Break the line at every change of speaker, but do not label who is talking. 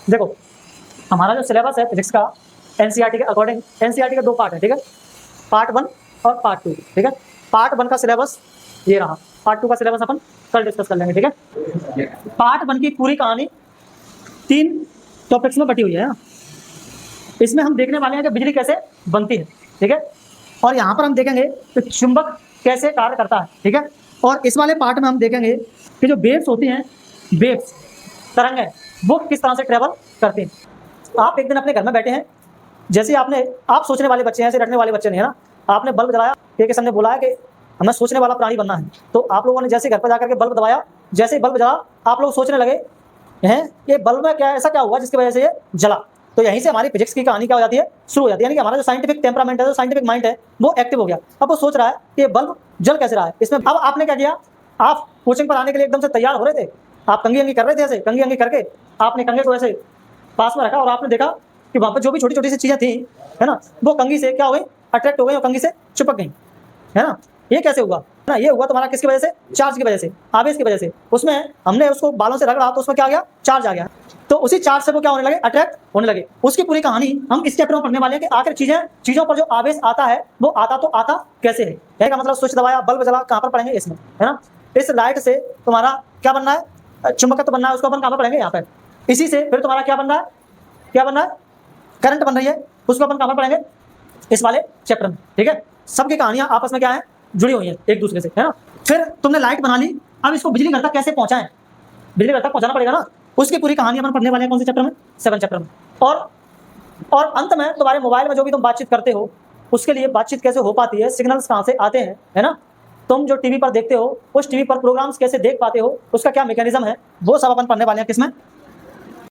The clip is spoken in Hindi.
देखो हमारा जो सिलेबस है फिजिक्स का एनसीईआरटी के अकॉर्डिंग, एनसीईआरटी के 2 पार्ट है, ठीक है, पार्ट 1 और पार्ट 2, ठीक है। पार्ट 1 का सिलेबस ये रहा, पार्ट 2 का सिलेबस अपन कल डिस्कस कर लेंगे, ठीक है। पार्ट 1 की पूरी कहानी 3 टॉपिक्स में बटी हुई है ना। इसमें हम देखने वाले हैं कि बिजली कैसे बनती है, ठीक है, और यहाँ पर हम देखेंगे कि चुंबक कैसे कार्य करता है, ठीक है। और इस वाले पार्ट में हम देखेंगे कि जो वेव्स होती हैं, वेव्स तरंगें, वो किस तरह से ट्रेवल करती हैं। आप एक दिन अपने घर में बैठे हैं, जैसे आप सोचने वाले बच्चे हैं, ऐसे रटने वाले बच्चे नहीं है ना। आपने बल्ब जलाया, एक किसी ने बोला है कि हमें सोचने वाला प्राणी बनना है, तो आप लोगों ने जैसे घर पर जाकर के बल्ब दबाया, जैसे ही बल्ब जला आप लोग सोचने लगे हैं ये बल्ब में क्या ऐसा क्या हुआ जिसकी वजह से ये जला। तो यहीं से हमारी फिजिक्स की कहानी क्या हो जाती है, शुरू हो जाती है। यानी कि हमारा जो साइंटिफिक टेम्परामेंट है, जो साइंटिफिक माइंड है, वो एक्टिव हो गया। अब वो सोच रहा है कि ये बल्ब जल कैसे रहा है इसमें। अब आपने क्या किया, आप कोचिंग पर आने के लिए एकदम से तैयार हो रहे थे, आप कंगी अंगी कर रहे थे, ऐसे कंगी अंगी करके आपने कंगे को ऐसे पास में रखा और आपने देखा कि वहाँ पर जो भी छोटी छोटी सी चीज़ें थी, है ना, वो कंगी से क्या हो गई, अट्रैक्ट हो गई और कंगी से चिपक गई, है ना। ये कैसे हुआ ना, ये हुआ तुम्हारा किसकी वजह से, चार्ज की वजह से, आवेश की वजह से। उसमें हमने उसको बालों से रगड़ा तो उसमें क्या आ गया, चार्ज आ गया, तो उसी चार्ज से वो क्या होने लगे, अट्रैक्ट होने लगे। उसकी पूरी कहानी हम इस चैप्टर में पढ़ने वाले हैं कि आखिर चीजों पर जो आवेश आता है वो आता कैसे है। कहने का मतलब स्विच दबाया, बल्ब जला, कहाँ पर पढ़ेंगे, इसमें, है ना। इस लाइट से तुम्हारा क्या बनना है, चुंबकत्व बनना है, उसको अपन कहाँ पर पढ़ेंगे, यहाँ पर। इसी से फिर तुम्हारा क्या बन रहा है, क्या बन रहा है, करंट बन रही है, उसको अपन कहाँ पर पढ़ेंगे, इस वाले चैप्टर में, ठीक है। सबकी कहानियां आपस में क्या है, जुड़ी हुई हैं एक दूसरे से, है ना। फिर तुमने लाइट बना ली, अब इसको बिजली घर तक कैसे पहुंचाएं, बिजली घर तक पहुंचाना पड़ेगा ना। उसकी पूरी कहानी अपन पढ़ने वाले हैं कौन से चैप्टर में, 7 चैप्टर में। और अंत में तुम्हारे मोबाइल में जो भी तुम बातचीत करते हो, उसके लिए बातचीत कैसे हो पाती है, सिग्नल्स कहाँ से आते हैं, है ना। तुम जो टीवी पर देखते हो, उस टीवी पर प्रोग्राम्स कैसे देख पाते हो, उसका क्या मैकेनिज्म है, वो सब अपन पढ़ने वाले हैं किसमें,